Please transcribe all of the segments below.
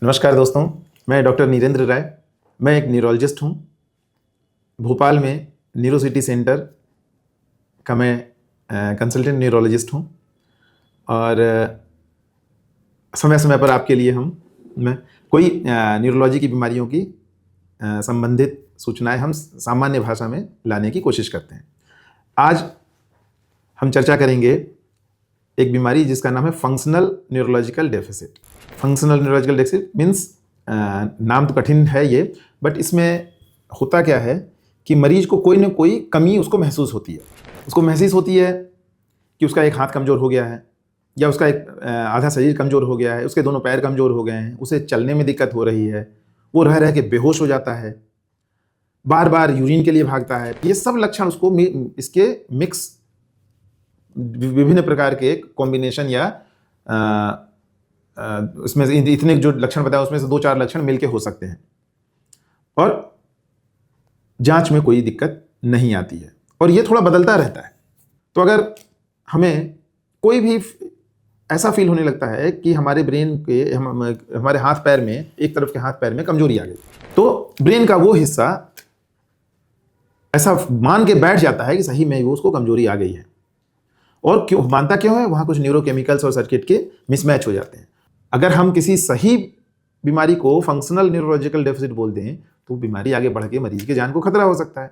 नमस्कार दोस्तों, मैं डॉक्टर नीरेंद्र राय। मैं एक न्यूरोलॉजिस्ट हूँ। भोपाल में न्यूरो सिटी सेंटर का मैं कंसल्टेंट न्यूरोलॉजिस्ट हूँ और समय समय पर आपके लिए मैं कोई न्यूरोलॉजी की बीमारियों की संबंधित सूचनाएं हम सामान्य भाषा में लाने की कोशिश करते हैं। आज हम चर्चा करेंगे एक बीमारी जिसका नाम है functional neurological deficit. Functional neurological deficit means नाम तो कठिन है ये, बट इसमें होता क्या है कि मरीज को कोई ना कोई कमी उसको महसूस होती है। उसको महसूस होती है कि उसका एक हाथ कमज़ोर हो गया है, या उसका एक आधा शरीर कमज़ोर हो गया है, उसके दोनों पैर कमज़ोर हो गए हैं, उसे चलने में दिक्कत हो रही है, वो रह रह के बेहोश हो जाता है, बार बार यूरिन के लिए भागता है। ये सब लक्षण उसको इसके मिक्स विभिन्न प्रकार के कॉम्बिनेशन या इसमें इतने जो लक्षण बताया उसमें से 2-4 लक्षण मिलके हो सकते हैं और जांच में कोई दिक्कत नहीं आती है और ये थोड़ा बदलता रहता है। तो अगर हमें कोई भी ऐसा फील होने लगता है कि हमारे ब्रेन के हमारे हाथ पैर में, एक तरफ के हाथ पैर में कमजोरी आ गई, तो ब्रेन का वो हिस्सा ऐसा मान के बैठ जाता है कि सही में वो उसको कमजोरी आ गई है। और क्यों मानता क्यों है? वहाँ कुछ न्यूरोकेमिकल्स और सर्किट के मिसमैच हो जाते हैं। अगर हम किसी सही बीमारी को फंक्शनल न्यूरोलॉजिकल डेफिसिट बोल दें तो बीमारी आगे बढ़ के मरीज के जान को खतरा हो सकता है।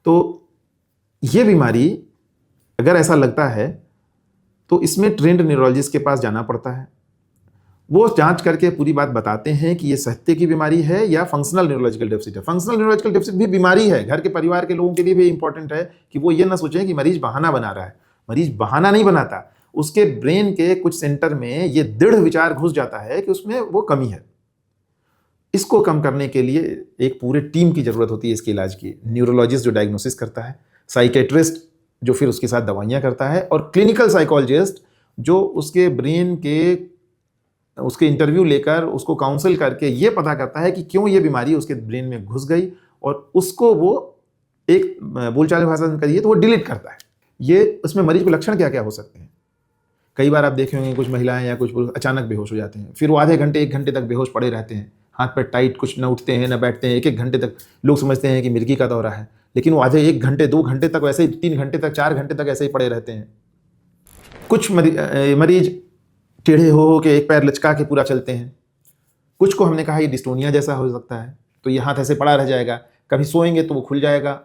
तो ये बीमारी अगर ऐसा लगता है तो इसमें ट्रेंड न्यूरोलॉजिस्ट के पास जाना पड़ता है। वो जांच करके पूरी बात बताते हैं कि ये सत्य की बीमारी है या फंक्शनल न्यूरोलॉजिकल डेफिसिट है। फंक्शनल न्यूरोलॉजिकल डेफिसिट भी बीमारी है, घर के परिवार के लोगों के लिए भी इंपॉर्टेंट है कि वो ये ना सोचें कि मरीज बहाना बना रहा है। मरीज बहाना नहीं बनाता, उसके ब्रेन के कुछ सेंटर में ये दृढ़ विचार घुस जाता है कि उसमें वो कमी है। इसको कम करने के लिए एक पूरे टीम की जरूरत होती है इसके इलाज की। न्यूरोलॉजिस्ट जो डायग्नोसिस करता है, साइकेट्रिस्ट जो फिर उसके साथ दवाइयाँ करता है, और क्लिनिकल साइकोलॉजिस्ट जो उसके ब्रेन के उसके इंटरव्यू लेकर उसको काउंसिल करके ये पता करता है कि क्यों ये बीमारी उसके ब्रेन में घुस गई और उसको वो एक बोलचाल भाषा में करिए तो वो डिलीट करता है। ये उसमें मरीज को लक्षण क्या क्या हो सकते हैं? कई बार आप देखे होंगे कुछ महिलाएं या कुछ पुरुष अचानक बेहोश हो जाते हैं, फिर वो आधे घंटे 1 घंटे तक बेहोश पड़े रहते हैं, हाथ पैर टाइट, कुछ न उठते हैं न बैठते हैं। 1-1 घंटे तक लोग समझते हैं कि मिर्गी का दौरा है, लेकिन वो आधे 1 घंटे 2 घंटे तक वैसे ही, 3 घंटे तक 4 घंटे तक ऐसे ही पड़े रहते हैं। कुछ मरीज टेढ़े हो के एक पैर लचका के पूरा चलते हैं। कुछ को हमने कहा ये डिस्टोनिया जैसा हो सकता है, तो ये हाथ ऐसे पड़ा रह जाएगा, कभी सोएंगे तो वो खुल जाएगा,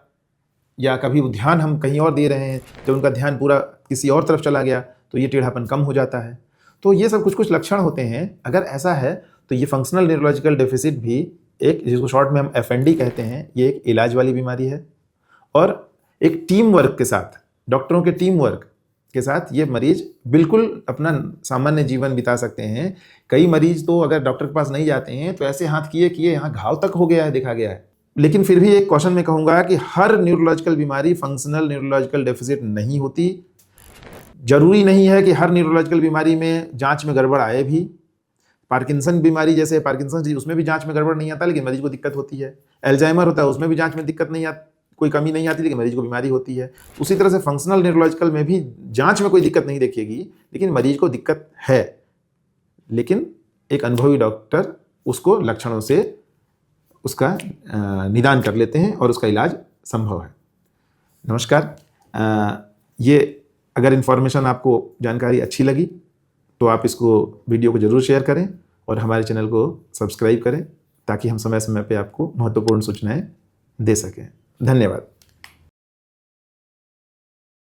या कभी वो ध्यान हम कहीं और दे रहे हैं, जब उनका ध्यान पूरा किसी और तरफ चला गया तो ये टेढ़ापन कम हो जाता है। तो ये सब कुछ लक्षण होते हैं। अगर ऐसा है तो ये फंक्शनल न्यूरोलॉजिकल डेफिसिट भी एक, जिसको शॉर्ट में हम FND कहते हैं, ये एक इलाज वाली बीमारी है। और एक टीम वर्क के साथ, डॉक्टरों के टीम वर्क के साथ ये मरीज बिल्कुल अपना सामान्य जीवन बिता सकते हैं। कई मरीज तो अगर डॉक्टर के पास नहीं जाते हैं तो ऐसे हाथ किए यहाँ घाव तक हो गया है, देखा गया है। लेकिन फिर भी एक क्वेश्चन में कहूँगा कि हर न्यूरोलॉजिकल बीमारी फंक्शनल न्यूरोलॉजिकल डेफिसिट नहीं होती। जरूरी नहीं है कि हर न्यूरोलॉजिकल बीमारी में जांच में गड़बड़ आए भी। पार्किंसन बीमारी जैसे पार्किंसन, उसमें भी जांच में गड़बड़ नहीं आता लेकिन मरीज को दिक्कत होती है। एल्जाइमर होता है, उसमें भी जांच में दिक्कत नहीं आती, कोई कमी नहीं आती, लेकिन मरीज को बीमारी होती है। उसी तरह से फंक्शनल न्यूरोलॉजिकल में भी जांच में कोई दिक्कत नहीं देखेगी, लेकिन मरीज को दिक्कत है। लेकिन एक अनुभवी डॉक्टर उसको लक्षणों से उसका निदान कर लेते हैं और उसका इलाज संभव है। नमस्कार। ये अगर इन्फॉर्मेशन आपको, जानकारी अच्छी लगी तो आप इसको, वीडियो को ज़रूर शेयर करें और हमारे चैनल को सब्सक्राइब करें ताकि हम समय समय पे आपको महत्वपूर्ण सूचनाएं दे सकें। धन्यवाद।